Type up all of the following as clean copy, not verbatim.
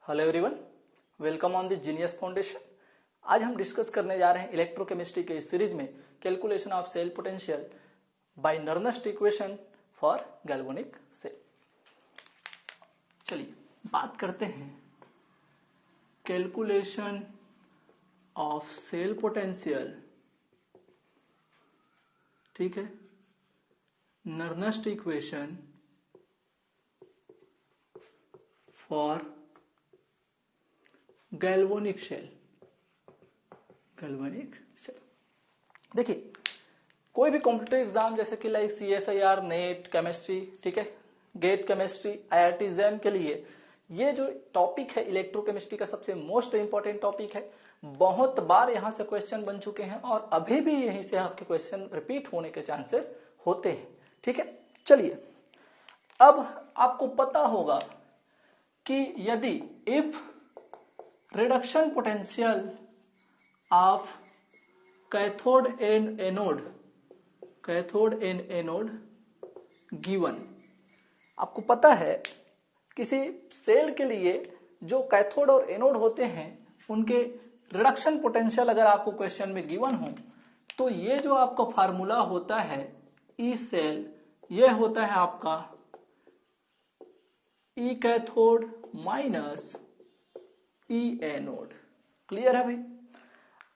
Hello everyone, welcome on the genius foundation. आज हम discuss करने जा रहे हैं इलेक्ट्रोकेमिस्ट्री के सीरीज में calculation of cell potential by Nernst equation for galvanic cell. चलिए बात करते हैं कैलकुलेशन ऑफ सेल पोटेंशियल। ठीक है, Nernst equation for galvanic cell. देखिए, कोई भी कॉम्पिटिटिव एग्जाम जैसे कि लाइक CSIR, नेट, केमिस्ट्री, ठीक है, गेट केमिस्ट्री, IIT JAM के लिए ये जो टॉपिक है इलेक्ट्रोकेमिस्ट्री का सबसे मोस्ट इंपॉर्टेंट टॉपिक है। बहुत बार यहां से क्वेश्चन बन चुके हैं और अभी भी यहीं से आपके क्वेश्चन रिपीट होने के चांसेस होते हैं। ठीक है, चलिए अब आपको पता होगा कि यदि if reduction potential of cathode and anode given, आपको पता है किसी सेल के लिए जो कैथोड और एनोड होते हैं उनके रिडक्शन पोटेंशियल अगर आपको क्वेश्चन में गिवन हो तो ये जो आपका फार्मूला होता है ई सेल, ये होता है आपका E cathode minus E anode. Clear है भाई।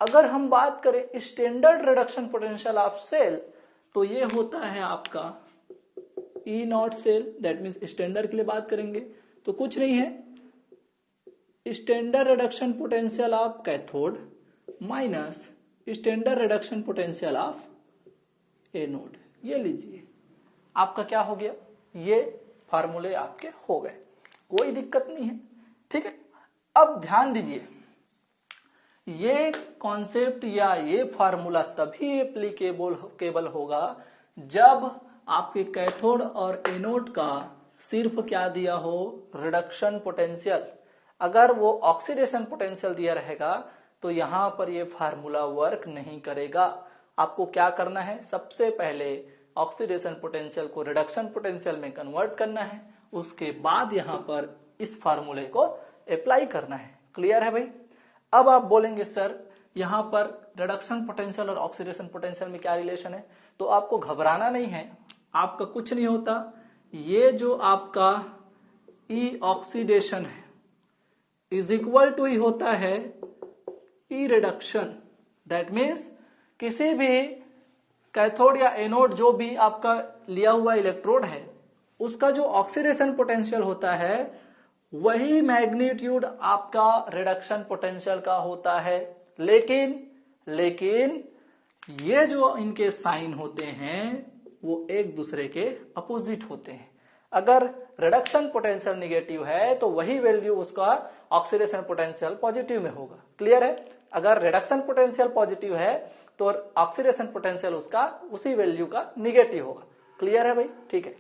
अगर हम बात करें standard reduction potential of cell तो ये होता है आपका E not cell, that means standard के लिए बात करेंगे तो कुछ नहीं है standard reduction potential of cathode minus standard reduction potential of anode. ये लीजिए आपका क्या हो गया, ये फार्मूले आपके हो गए, कोई दिक्कत नहीं है। ठीक है, अब ध्यान दीजिए, ये कॉन्सेप्ट या ये फार्मूला तभी एप्लीकेबल होगा जब आपके कैथोड और एनोड का सिर्फ क्या दिया हो, रिडक्शन पोटेंशियल। अगर वो ऑक्सीडेशन पोटेंशियल दिया रहेगा तो यहां पर ये फार्मूला वर्क नहीं करेगा। आपको क्या करना है, सबसे पहले ऑक्सीडेशन पोटेंशियल को रिडक्शन पोटेंशियल में कन्वर्ट करना है, उसके बाद यहां पर इस फार्मूले को अप्लाई करना है। क्लियर है भाई। अब आप बोलेंगे सर यहां पर रिडक्शन पोटेंशियल और ऑक्सीडेशन पोटेंशियल में क्या रिलेशन है, तो आपको घबराना नहीं है, आपका कुछ नहीं होता। ये जो आपका ई ऑक्सीडेशन है इज इक्वल टू ही होता है ई रिडक्शन। दैट मीन्स किसी भी कैथोड या एनोड जो भी आपका लिया हुआ इलेक्ट्रोड है उसका जो ऑक्सीडेशन पोटेंशियल होता है वही मैग्नीट्यूड आपका रिडक्शन पोटेंशियल का होता है। लेकिन ये जो इनके साइन होते हैं वो एक दूसरे के अपोजिट होते हैं। अगर रिडक्शन पोटेंशियल निगेटिव है तो वही वैल्यू उसका ऑक्सीडेशन पोटेंशियल पॉजिटिव में होगा। क्लियर है। अगर रिडक्शन पोटेंशियल पॉजिटिव है तो ऑक्सीडेशन पोटेंशियल उसका उसी वैल्यू का निगेटिव होगा। क्लियर है भाई। ठीक है,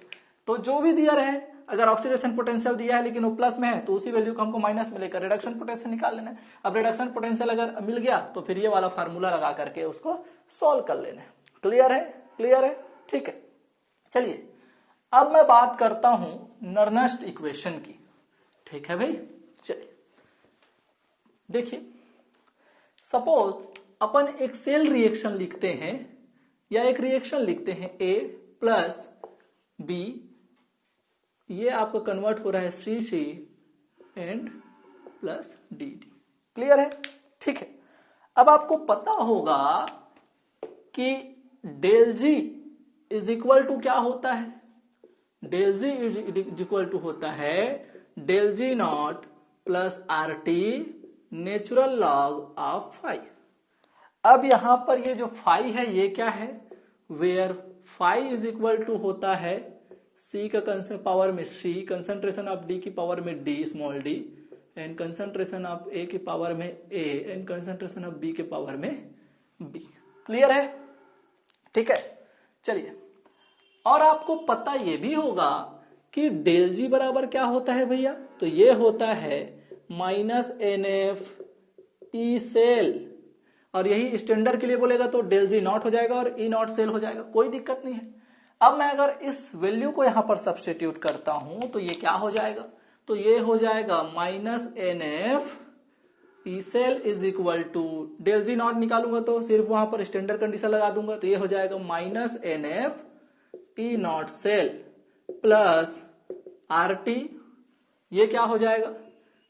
तो जो भी दिया रहे, अगर ऑक्सीडेशन पोटेंशियल दिया है लेकिन वो प्लस में है तो उसी वैल्यू को हमको माइनस में लेकर रिडक्शन पोटेंशियल निकाल लेना है। अब रिडक्शन पोटेंशियल अगर मिल गया तो फिर ये वाला फार्मूला लगा करके उसको सॉल्व कर लेना है। क्लियर है, क्लियर है। ठीक है, चलिए अब मैं बात करता हूं नर्नस्ट इक्वेशन की। ठीक है भाई, चलिए देखिए, सपोज अपन एक सेल रिएक्शन लिखते हैं या एक रिएक्शन लिखते हैं A प्लस B, ये आपको कन्वर्ट हो रहा है CC and plus DD। Clear है। ठीक है, अब आपको पता होगा कि del G is equal to क्या होता है, del G is equal to होता है del G not plus RT natural log of phi. अब यहां पर ये जो फाई है ये क्या है, where phi is equal to होता है C का पावर में C, कंसंट्रेशन ऑफ D की पावर में D small d and concentration of A की पावर में A and concentration of B के पावर में B। क्लियर है। ठीक है, चलिए और आपको पता ये भी होगा कि डेल G बराबर क्या होता है भैया, तो ये होता है माइनस NF ई सेल, और यही स्टैंडर्ड के लिए बोलेगा तो डेल G नॉट हो जाएगा और ई नॉट सेल हो जाएगा, कोई दिक्कत नहीं है। अब मैं अगर इस वैल्यू को यहां पर सब्स्टिट्यूट करता हूं तो ये क्या हो जाएगा, तो ये हो जाएगा minus n F E cell is equal to del G not निकालूंगा तो सिर्फ वहां पर स्टैंडर्ड कंडीशन लगा दूंगा, तो ये हो जाएगा minus n F E not cell plus R T. ये क्या हो जाएगा,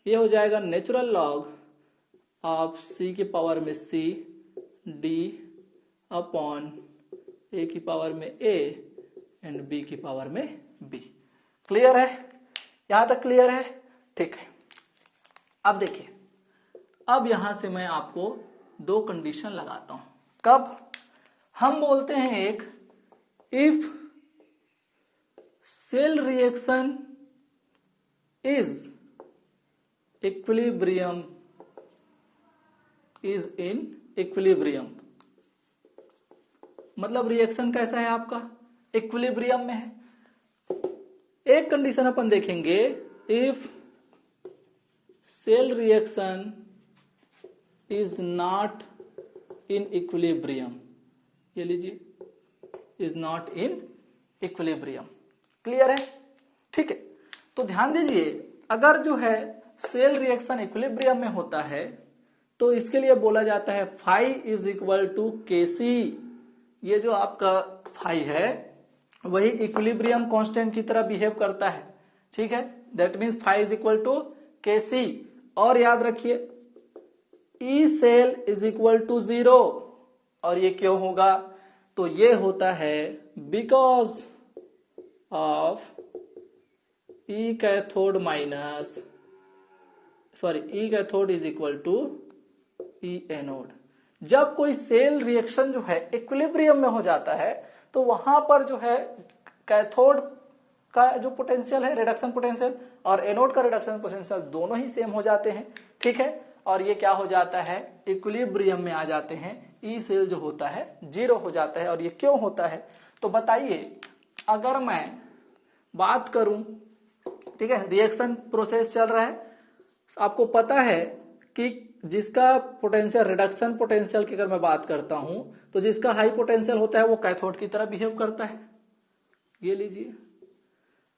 ये हो जाएगा नेचुरल लॉग ऑफ सी की पावर में सी डी अपॉन ए की पावर में ए एंड बी की पावर में बी। क्लियर है, यहां तक क्लियर है? ठीक है। अब देखिए, अब यहां से मैं आपको दो कंडीशन लगाता हूं। कब? हम बोलते हैं एक, if cell reaction is equilibrium is in equilibrium, मतलब रिएक्शन कैसा है आपका, इक्विलिब्रियम में है। एक कंडीशन अपन देखेंगे, if cell reaction is not in equilibrium, ये लीजिए, is not in equilibrium. Clear है? ठीक है। तो ध्यान दीजिए, अगर जो है सेल रिएक्शन इक्विलिब्रियम में होता है तो इसके लिए बोला जाता है phi is equal to K सी। ये जो आपका फाई है वही इक्विलिब्रियम कांस्टेंट की तरह बिहेव करता है, ठीक है। That means phi is equal to K C. और याद रखिए E cell is equal to 0। और ये क्यों होगा, तो ये होता है because of E cathode minus E cathode is equal to E anode. जब कोई सेल रिएक्शन जो है इक्विलिब्रियम में हो जाता है तो वहां पर जो है कैथोड का जो पोटेंशियल है रिडक्शन पोटेंशियल और एनोड का रिडक्शन पोटेंशियल दोनों ही सेम हो जाते हैं, ठीक है। और ये क्या हो जाता है, इक्विलिब्रियम में आ जाते हैं, ई सेल जो होता है 0 हो जाता है। और ये क्यों होता है, तो बताइए, अगर मैं बात करूं, ठीक है, रिएक्शन प्रोसेस चल रहा है, आपको पता है कि जिसका पोटेंशियल रिडक्शन पोटेंशियल की अगर मैं बात करता हूं तो जिसका हाई पोटेंशियल होता है वो कैथोड की तरह बिहेव करता है, ये लीजिए।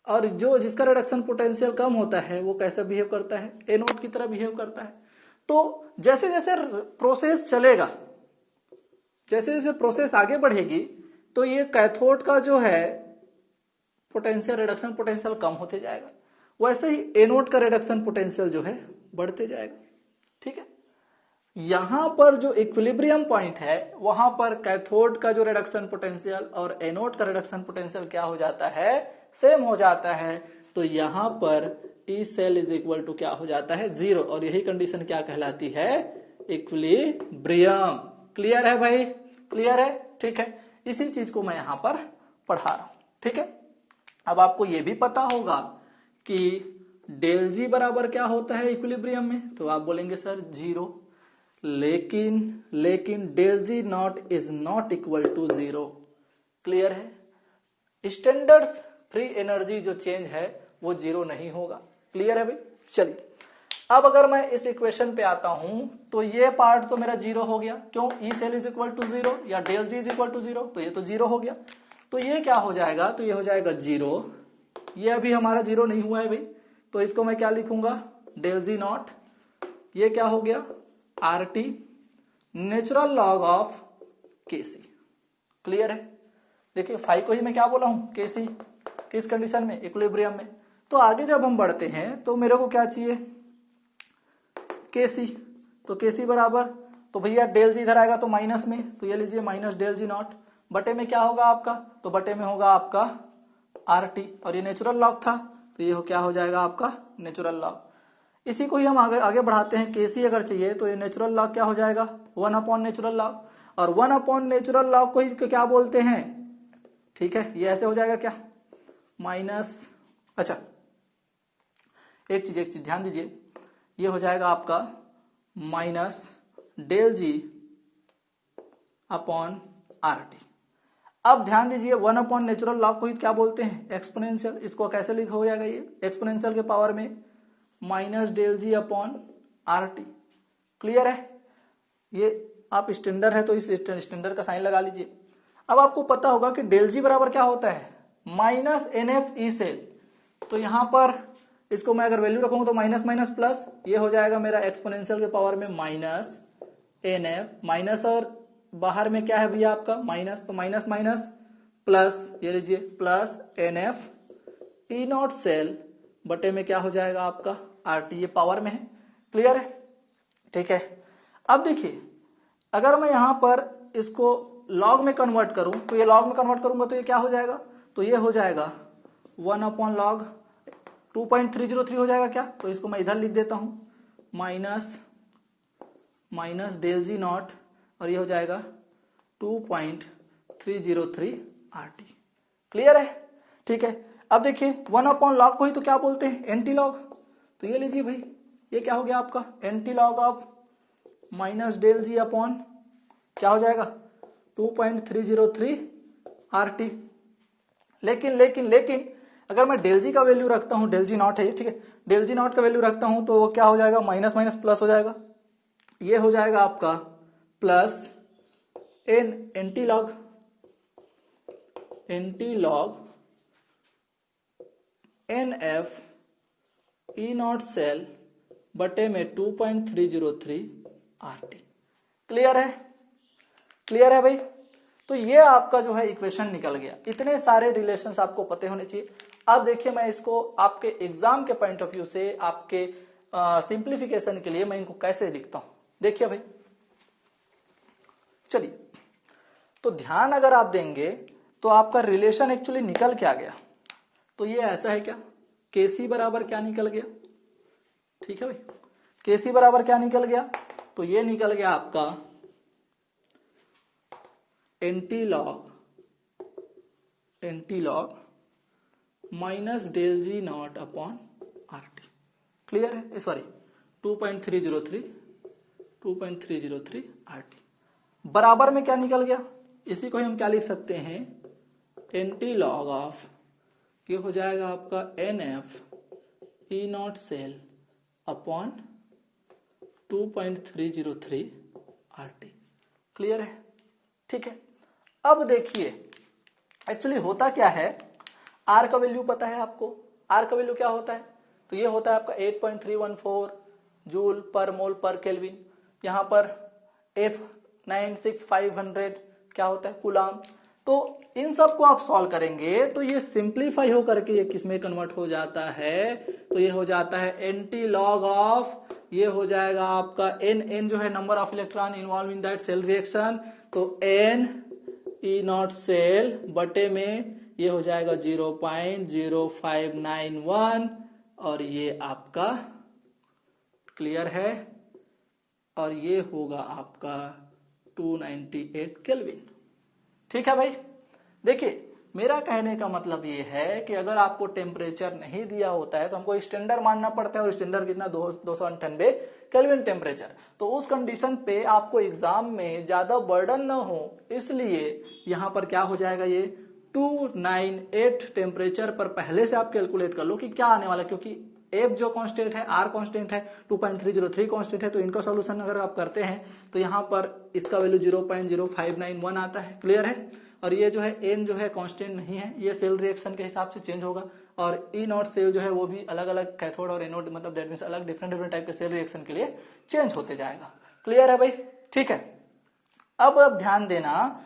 और जो जिसका रिडक्शन पोटेंशियल कम होता है वो कैसा बिहेव करता है, एनोड की तरह बिहेव करता है। तो जैसे जैसे प्रोसेस चलेगा, जैसे जैसे प्रोसेस आगे बढ़ेगी तो ये कैथोड का जो है पोटेंशियल रिडक्शन पोटेंशियल कम होते जाएगा, वैसे ही एनोड का रिडक्शन पोटेंशियल जो है बढ़ते जाएगा, ठीक है। यहां पर जो इक्विलिब्रियम पॉइंट है वहां पर कैथोड का जो रिडक्शन पोटेंशियल और एनोड का रिडक्शन पोटेंशियल क्या हो जाता है, सेम हो जाता है। तो यहां पर E cell is equal to क्या हो जाता है, 0। और यही कंडीशन क्या कहलाती है, इक्विलिब्रियम। क्लियर है भाई, क्लियर है? ठीक है, इसी चीज को मैं यहां पर पढ़ा रहा हूं, ठीक है। अब आपको यह भी पता होगा कि डेल जी बराबर क्या होता है इक्विलिब्रियम में, तो आप बोलेंगे सर 0, लेकिन del G not is not equal to 0। Clear है? स्टैंडर्ड फ्री एनर्जी जो चेंज है वो 0 नहीं होगा। क्लियर है भाई? चलिए, अब अगर मैं इस इक्वेशन पे आता हूं तो ये पार्ट तो मेरा 0 हो गया, क्यों, E cell is equal to 0 या del G is equal to 0, तो ये तो 0 हो गया। तो ये क्या हो जाएगा, तो ये हो जाएगा 0। ये अभी हमारा 0 नहीं हुआ है भाई, तो इसको मैं क्या लिखूंगा, डेल जी नॉट, ये क्या हो गया, R T natural log of के सी। क्लियर है? देखिए फाई को ही मैं क्या बोला हूं, के सी, किस कंडीशन में, इक्विलिब्रियम में। तो आगे जब हम बढ़ते हैं तो मेरे को क्या चाहिए, के सी। तो के सी बराबर, तो भैया डेल जी इधर आएगा तो माइनस में, तो ये लीजिए माइनस डेल जी नॉट, बटे में क्या होगा आपका, तो बटे में होगा आपका आर टी। और ये नेचुरल लॉग था तो ये क्या हो जाएगा आपका नेचुरल लॉग। इसी को ही हम आगे बढ़ाते हैं, केसी अगर चाहिए तो ये नेचुरल लॉग क्या हो जाएगा, 1 अपॉन नेचुरल लॉग। और 1 अपॉन नेचुरल लॉग को ही क्या बोलते हैं, ठीक है, ये ऐसे हो जाएगा क्या, माइनस, अच्छा एक चीज ध्यान दीजिए, ये हो जाएगा आपका minus del G upon R T. अब ध्यान दीजिए 1 अपॉन नेचुरल लॉग को ही क्या बोलते हैं, एक्सपोनेंशियल। इसको कैसे लिख हो जाएगा, ये एक्सपोनेंशियल के पावर में minus del G upon R T. Clear है? ये आप स्टैंडर्ड है तो इस स्टैंडर्ड का साइन लगा लीजिए। अब आपको पता होगा कि डेल जी बराबर क्या होता है, minus n F E cell. तो यहां पर इसको मैं अगर वैल्यू रखूंगा तो माइनस माइनस प्लस, ये हो जाएगा मेरा एक्सपोनेंशियल के पावर में माइनस NF, माइनस और बाहर में क्या है भैया आपका माइनस, तो माइनस माइनस प्लस, ये लीजिए plus NF E not cell बटे में क्या हो जाएगा आपका RT, ये पावर में है। क्लियर है? ठीक है। अब देखिए अगर मैं यहां पर इसको लॉग में कन्वर्ट करूं तो ये लॉग में कन्वर्ट करूंगा तो ये क्या हो जाएगा, तो ये हो जाएगा 1 अपॉन लॉग 2.303 हो जाएगा क्या, तो इसको मैं इधर लिख देता हूं minus minus del G not और ये हो जाएगा 2.303 RT। क्लियर है? ठीक है। अब देखिए 1 अपॉन लॉग को ही तो क्या बोलते हैं एंटी लॉग, तो ये लीजिए भाई ये क्या हो गया आपका antilog of minus del G upon क्या हो जाएगा 2.303 RT। लेकिन लेकिन लेकिन अगर मैं डेल जी का वैल्यू रखता हूं, डेल जी नॉट है ये, ठीक है, डेल जी नॉट का वैल्यू रखता हूं तो वो क्या हो जाएगा माइनस माइनस प्लस हो जाएगा, ये हो जाएगा आपका plus antilog NF E not cell बटे में 2.303 RT। क्लियर है? क्लियर है भाई? तो ये आपका जो है इक्वेशन निकल गया। इतने सारे रिलेशंस आपको पते होने चाहिए। अब देखिए मैं इसको आपके एग्जाम के पॉइंट ऑफ व्यू से आपके सिंप्लीफिकेशन के लिए मैं इनको कैसे लिखता हूं, देखिए भाई। चलिए तो ध्यान अगर आप देंगे तो आपका रिलेशन एक्चुअली निकल क्या गया, तो ये ऐसा है क्या, KC बराबर क्या निकल गया, ठीक है भाई, KC बराबर क्या निकल गया, तो ये निकल गया आपका antilog minus del G not upon RT। Clear है? सॉरी 2.303 RT बराबर में क्या निकल गया, इसी को हम क्या लिख सकते हैं एंटी लॉग ऑफ, ये हो जाएगा आपका NF E not cell upon 2.303 RT। Clear है? ठीक है। अब देखिए एक्चुअली होता क्या है, R का वैल्यू पता है आपको, R का वैल्यू क्या होता है, तो ये होता है आपका 8.314 जूल पर मोल पर केल्विन, यहां पर F96500 क्या होता है कूलाम। तो इन सब को आप सॉल्व करेंगे तो ये सिंप्लीफाई होकर के ये किस में कन्वर्ट हो जाता है, तो ये हो जाता है एंटी लॉग ऑफ, ये हो जाएगा आपका n जो है number of electron involve in that cell reaction, तो n ई नॉट सेल बटे में ये हो जाएगा 0.0591 और ये आपका क्लियर है, और ये होगा आपका 298 केल्विन। ठीक है भाभाई? देखिए मेरा कहने का मतलब ये है कि अगर आपको टेम्परेचर नहीं दिया होता है तो हमको स्टैंडर्ड मानना पड़ता है, और स्टैंडर्ड कितना 298 केल्विन टेम्परेचर। तो उस कंडीशन पे आपको एग्जाम में ज्यादा बर्डन ना हो, इसलिए यहां पर क्या हो जाएगा ये 298 टेम्परेचर पर पहले से आप कैलकुलेट कर लो कि क्या आने वाला, क्योंकि F जो कांस्टेंट है, R कांस्टेंट है, 2.303 कांस्टेंट है, तो इनका सॉल्यूशन अगर आप करते हैं तो यहाँ पर इसका वैल्यू 0.0591 आता है। क्लियर है? और ये जो है N जो है कांस्टेंट नहीं है, ये सेल रिएक्शन के हिसाब से चेंज होगा, और ई नॉट सेल जो है वो भी अलग अलग कैथोड और एनोड मतलब दैट मींस अलग डिफरेंट टाइप के सेल रिएक्शन के लिए चेंज होते जाएगा। क्लियर है भाई? ठीक है। अब ध्यान देना,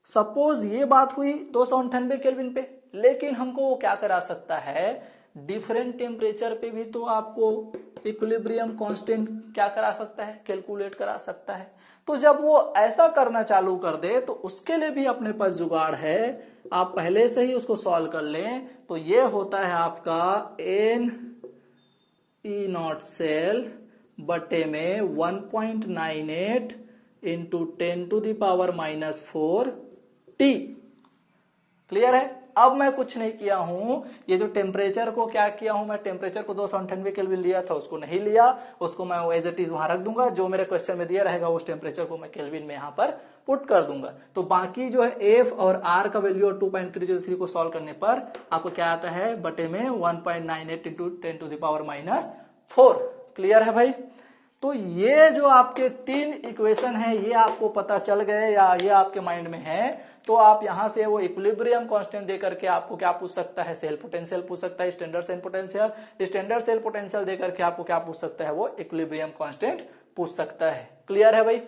सपोज ये बात हुई 298 केल्विन पे, लेकिन हमको वो क्या करा सकता है, डिफरेंट टेम्परेचर पे भी तो आपको इक्विलिब्रियम कांस्टेंट क्या करा सकता है, कैलकुलेट करा सकता है। तो जब वो ऐसा करना चालू कर दे तो उसके लिए भी अपने पास जुगाड़ है, आप पहले से ही उसको सॉल्व कर लें। तो ये होता है आपका n ई नॉट सेल बटे में 1.98 इंटू 10⁻⁻⁴ T। क्लियर है? अब मैं कुछ नहीं किया हूं, ये जो टेम्परेचर को क्या किया हूं, मैं टेम्परेचर को 298 केल्विन लिया था, उसको नहीं लिया, उसको मैं एज इट इज वहां रख दूंगा, जो मेरे क्वेश्चन में दिया रहेगा उस टेम्परेचर को मैं केल्विन में यहां पर पुट कर दूंगा। तो बाकी जो है F और R का वैल्यू 2.303 को सॉल्व करने पर आपको क्या आता है, बटे में 1.98 इंटू 10⁻⁻⁴। क्लियर है भाई? तो ये जो आपके 3 इक्वेशन है ये आपको पता चल गए या ये आपके माइंड में है, तो आप यहां से वो इक्विलिब्रियम कांस्टेंट दे करके आपको क्या पूछ सकता है, सेल पोटेंशियल पूछ सकता है, standard cell potential, standard cell potential दे करके आपको क्या पूछ सकता है, वो इक्विलिब्रियम कांस्टेंट पूछ सकता है। क्लियर है भाई?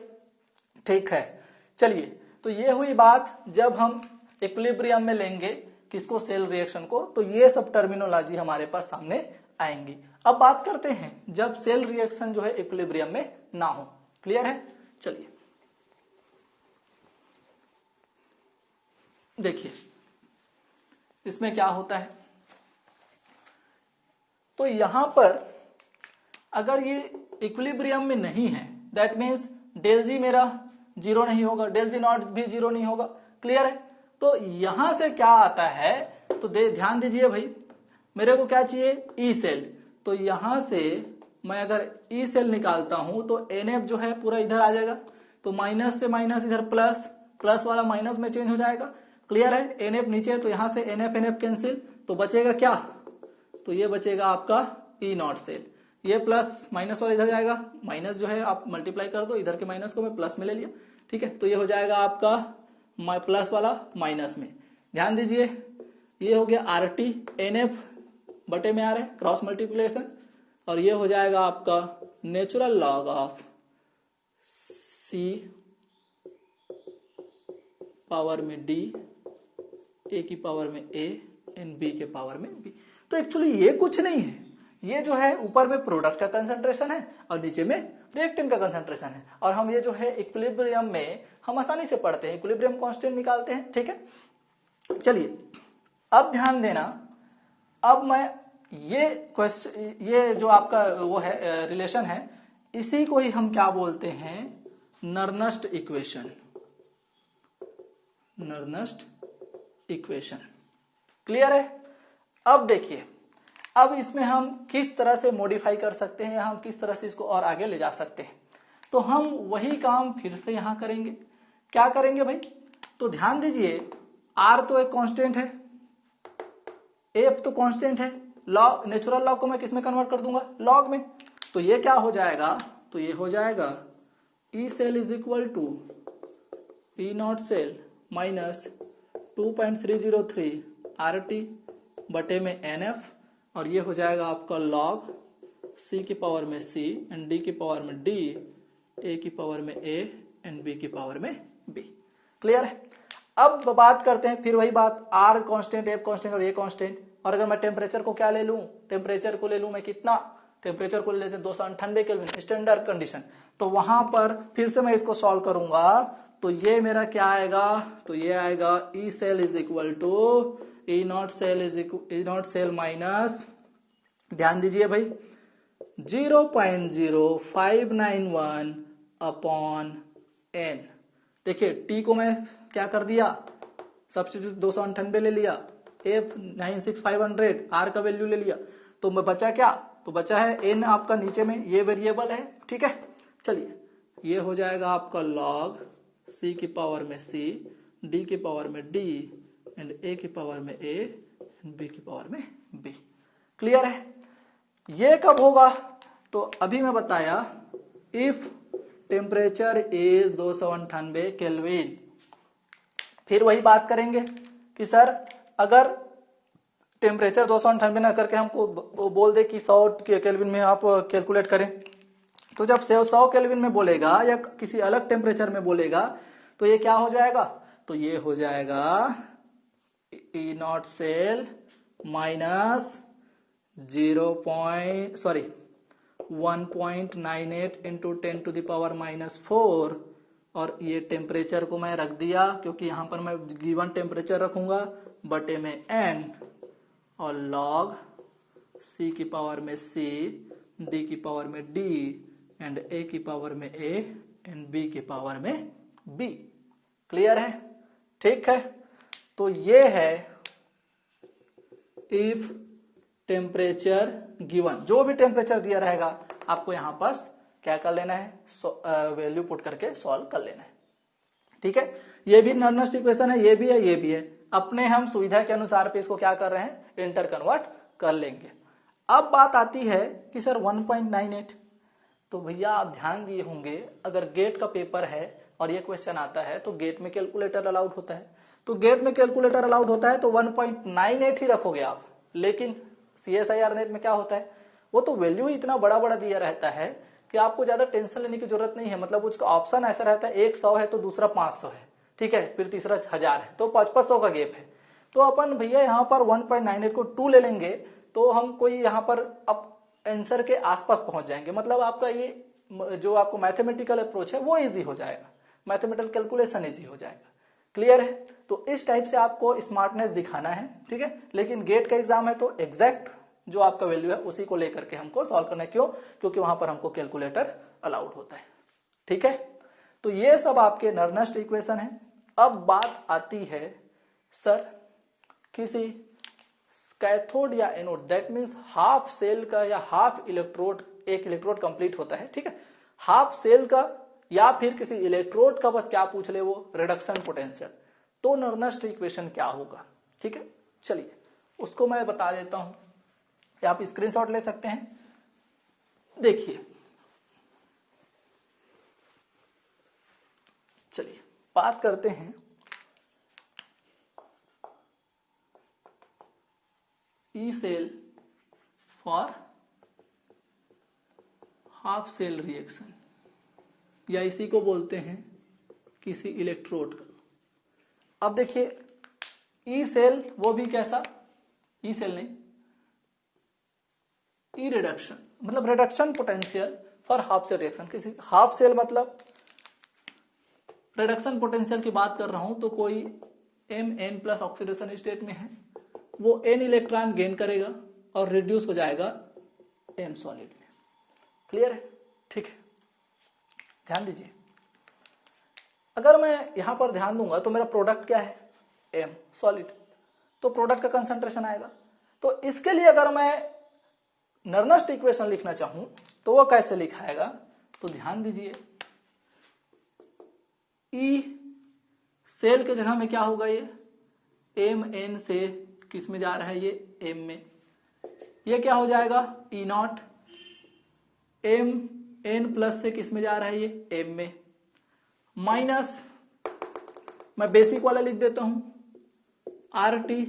ठीक है, चलिए तो ये हुई बात जब हम इक्विलिब्रियम में लेंगे किसको, सेल रिएक्शन को, तो ये सब टर्मिनोलॉजी हमारे पास सामने आएंगी। अब बात करते हैं जब सेल रिएक्शन जो है इक्विलिब्रियम में ना हो। क्लियर है? चलिए देखिए इसमें क्या होता है, तो यहां पर अगर ये इक्विलिब्रियम में नहीं है, दैट मीन्स डेल जी मेरा जीरो नहीं होगा, डेल जी नॉट भी जीरो नहीं होगा। क्लियर है? तो यहां से क्या आता है, तो ध्यान दीजिए भाई, मेरे को क्या चाहिए, ई सेल। तो यहां से मैं अगर ई सेल निकालता हूं तो एनएफ जो है पूरा इधर आ जाएगा, तो माइनस से माइनस इधर प्लस, प्लस वाला माइनस में चेंज हो जाएगा। क्लियर है? एनएफ नीचे, तो यहां से एनएफ एनएफ कैंसिल, तो बचेगा क्या, तो ये बचेगा आपका ई नॉट सेल। ये प्लस माइनस वाला इधर जाएगा, माइनस जो है आप मल्टीप्लाई कर दो, इधर के माइनस को मैं प्लस में ले लिया। ठीक है, तो ये हो जाएगा आपका प्लस वाला माइनस में। ध्यान दीजिए ये हो गया आर टी एनएफ बटे में आ रहा है, क्रॉस मल्टीप्लिकेशन, और ये हो जाएगा आपका natural log of C power में डी, ए की पावर में ए एंड बी के पावर में बी। तो एक्चुअली ये कुछ नहीं है, ये जो है ऊपर में प्रोडक्ट का कंसंट्रेशन है और नीचे में रिएक्टेंट का कंसंट्रेशन है, और हम ये जो है इक्विलिब्रियम में हम आसानी से पढ़ते हैं, इक्विलिब्रियम कांस्टेंट निकालते हैं। ठीक है, चलिए अब ध्यान देना, अब मैं ये जो आपका वो है रिलेशन है, इसी को ही हम क्या बोलते हैं, Nernst equation. Nernst equation. Clear है? अब देखिए, अब इसमें हम किस तरह से मॉडिफाई कर सकते हैं, हम किस तरह से इसको और आगे ले जा सकते हैं, तो हम वही काम फिर से यहां करेंगे। क्या करेंगे भाई, तो ध्यान दीजिए, आर तो एक कांस्टेंट है, एफ तो कांस्टेंट है, लॉग नेचुरल लॉग को मैं किस में कन्वर्ट कर दूंगा, लॉग में। तो ये क्या हो जाएगा, तो ये हो जाएगा E cell is equal to E not cell minus 2.303 R T बटे में एन एफ, और ये हो जाएगा आपका लॉग सी की पावर में सी एंड डी की पावर में डी, ए की पावर में ए एंड बी की पावर में बी। क्लियर है? अब बात करते हैं फिर वही बात, आर कांस्टेंट, एफ कांस्टेंट और ए कांस्टेंट, और अगर मैं टेम्परेचर को क्या ले लूं, टेम्परेचर को ले लूं मैं कितना, टेम्परेचर को ले लेते हैं 298 केल्विन स्टैंडर्ड कंडीशन। तो वहां पर फिर से मैं इसको सॉल्व करूंगा, तो ये मेरा क्या आएगा, तो ये आएगा E cell is equal to E not cell minus, ध्यान दीजिए भाई 0.0591 अपॉन एन। देखिए टी को मैं क्या कर दिया, सब्स्टिट्यूट 298 ले लिया, एफ 96500, आर का वैल्यू ले लिया, तो मैं बचा क्या, तो बचा है एन आपका नीचे में, ये वेरिएबल है। ठीक है, चलिए ये हो जाएगा आपका लॉग सी की पावर में सी, डी की पावर में डी एंड ए की पावर में ए एंड बी की पावर में बी। क्लियर है? ये कब होगा, तो अभी मैं बताया, इफ टेम्परेचर इज 298 केल्विन। फिर वही बात करेंगे कि सर अगर टेम्परेचर 298 ना करके हमको बोल दे कि 100 केल्विन में आप कैलकुलेट करें, तो जब 100 केल्विन में बोलेगा या किसी अलग टेम्परेचर में बोलेगा, तो ये क्या हो जाएगा, तो ये हो जाएगा E not cell minus 1.98 into 10 to the power -4, और ये टेम्परेचर को मैं रख दिया क्योंकि यहां पर मैं गिवन टेम्परेचर रखूंगा बटे में n, और लॉग c की पावर में c, d की पावर में d एंड a की पावर में a एंड b की पावर में b। क्लियर है? ठीक है, तो ये है इफ टेम्परेचर गिवन, जो भी टेम्परेचर दिया रहेगा आपको यहां पास क्या कर लेना है, वैल्यू पुट करके सॉल्व कर लेना है। ठीक है, ये भी नर्नस्ट इक्वेशन है, ये भी है, ये भी है, अपने हम सुविधा के अनुसार पे इसको क्या कर रहे हैं, इंटर कन्वर्ट कर लेंगे। अब बात आती है कि सर 1.98, तो भैया आप ध्यान दिए होंगे, अगर गेट का पेपर है और ये क्वेश्चन आता है तो गेट में कैलकुलेटर अलाउड होता है, तो गेट में कैलकुलेटर अलाउड होता है तो 1.98 ही रखोगे आप। लेकिन CSIR नेट में क्या होता है, वो तो वैल्यू ही इतना बड़ा बड़ा दिया रहता है कि आपको ज्यादा टेंशन लेने की जरूरत नहीं है। मतलब उसका ऑप्शन ऐसा रहता है, एक 100 है तो दूसरा 500 है, ठीक है, फिर तीसरा 1000 है, तो 500 का गैप है। तो अपन भैया यहाँ पर 1.98 को 2 ले लेंगे तो हम कोई यहाँ पर अब आंसर के आसपास पहुंच जाएंगे। मतलब आपका ये जो आपको मैथमेटिकल अप्रोच है वो इजी हो जाएगा, मैथमेटिकल कैलकुलेशन इजी हो जाएगा। क्लियर है? तो इस टाइप से आपको स्मार्टनेस दिखाना है, ठीक है। लेकिन गेट का एग्जाम है तो एग्जैक्ट जो आपका वैल्यू है उसी को लेकर के हमको सॉल्व करना है। क्यों? क्योंकि वहां पर हमको कैलकुलेटर अलाउड होता है, ठीक है। तो ये सब आपके नर्नस्ट इक्वेशन है। अब बात आती है सर किसी कैथोड या anode, that means half cell का या हाफ इलेक्ट्रोड, एक इलेक्ट्रोड कंप्लीट होता है, ठीक है, हाफ सेल का या फिर किसी इलेक्ट्रोड का बस क्या पूछ ले वो रिडक्शन पोटेंशियल, तो नर्नस्ट इक्वेशन क्या होगा, ठीक है। चलिए उसको मैं बता देता हूं, आप स्क्रीनशॉट ले सकते हैं। देखिए चलिए बात करते हैं E cell for half cell reaction, या इसी को बोलते हैं किसी इलेक्ट्रोड का। अब देखिए ई सेल वो भी कैसा, ई सेल नहीं, ई रिडक्शन, मतलब reduction potential for half cell reaction. किसी हाफ सेल मतलब रिडक्शन पोटेंशियल की बात कर रहा हूं तो कोई Mn प्लस ऑक्सीडेशन स्टेट में है, वो n इलेक्ट्रॉन गेन करेगा और रिड्यूस हो जाएगा M सॉलिड में। क्लियर है? ठीक है, ध्यान दीजिए। अगर मैं यहां पर ध्यान दूंगा तो मेरा प्रोडक्ट क्या है, M सॉलिड, तो प्रोडक्ट का कंसंट्रेशन आएगा। तो इसके लिए अगर मैं नर्नस्ट इक्वेशन लिखना चाहूं तो वो कैसे लिखाएगा, तो ध्यान दीजिए, ई सेल के जगह में क्या होगा, ये Mn से किस में जा रहा है, ये M में, ये क्या हो जाएगा ई नॉट, Mn प्लस से किस में जा रहा है, ये M में, माइनस मैं बेसिक वाला लिख देता हूं RT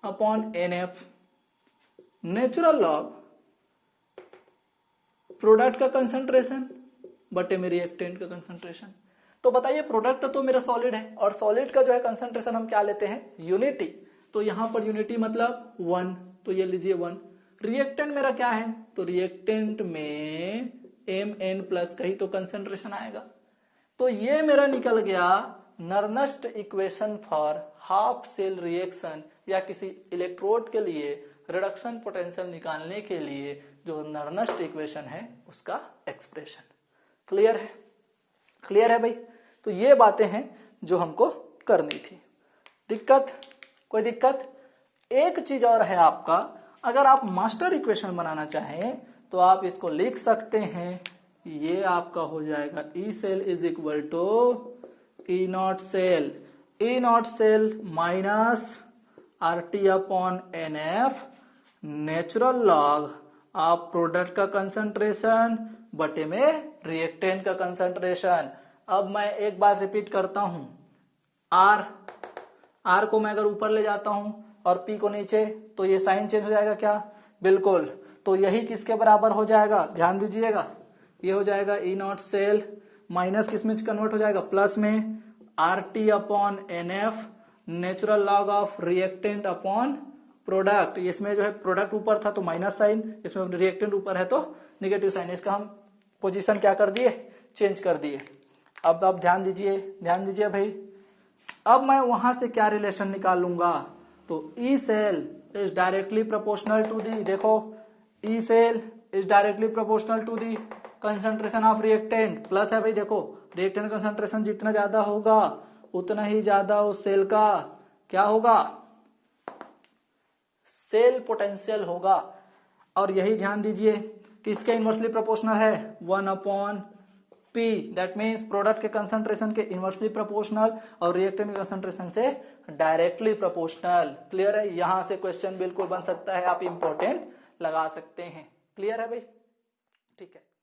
upon NF, natural log product का कंसंट्रेशन बटे में रिएक्टेंट का कंसंट्रेशन। तो बताइए प्रोडक्ट तो मेरा सॉलिड है और सॉलिड का जो है कंसंट्रेशन हम क्या लेते हैं, यूनिटी, तो यहां पर यूनिटी मतलब 1, तो ये लीजिए 1। रिएक्टेंट मेरा क्या है, तो रिएक्टेंट में Mn प्लस का ही तो कंसंट्रेशन आएगा। तो ये मेरा निकल गया Nernst equation for half cell reaction, या किसी इलेक्ट्रोड के लिए रिडक्शन पोटेंशियल निकालने के लिए जो नर्नस्ट इक्वेशन है उसका एक्सप्रेशन। क्लियर है? क्लियर है भाई? तो ये बातें हैं जो हमको करनी थी। दिक्कत, कोई दिक्कत? एक चीज और है आपका, अगर आप मास्टर इक्वेशन बनाना चाहें तो आप इसको लिख सकते हैं, ये आपका हो जाएगा E cell is equal to E not cell, E not cell minus RT upon NF, natural log आप प्रोडक्ट का कंसंट्रेशन बटे में रिएक्टेंट का कंसंट्रेशन। अब मैं एक बात रिपीट करता हूं, R को मैं अगर ऊपर ले जाता हूं और P को नीचे, तो ये साइन चेंज हो जाएगा क्या, बिल्कुल। तो यही किसके बराबर हो जाएगा, ध्यान दीजिएगा, ये हो जाएगा ई नॉट सेल माइनस किस में कन्वर्ट हो जाएगा, प्लस में RT upon NF, natural log of reactant upon product. इसमें जो है प्रोडक्ट ऊपर था तो माइनस साइन, इसमें रिएक्टेंट ऊपर है तो निगेटिव साइन, इसका हम पोजीशन क्या कर दिए, चेंज कर दिए। अब ध्यान दीजिए, ध्यान दीजिए भाई, अब मैं वहां से क्या रिलेशन निकाल लूंगा, तो E cell is directly proportional to the, देखो E cell is directly proportional to the concentration of reactant, plus है भाई, देखो रिएक्टेंट कंसंट्रेशन जितना ज्यादा होगा उतना ही ज्यादा उस सेल का क्या होगा, सेल पोटेंशियल होगा। और यही ध्यान दीजिए किसके इनवर्सली प्रोपोर्शनल है, 1 upon P, that means product के कंसंट्रेशन के इनवर्सली प्रोपोर्शनल और रिएक्टेंट के कंसंट्रेशन से डायरेक्टली प्रोपोर्शनल। क्लियर है? यहां से क्वेश्चन बिल्कुल बन सकता है, आप इंपॉर्टेंट लगा सकते हैं। क्लियर है भाई? ठीक है।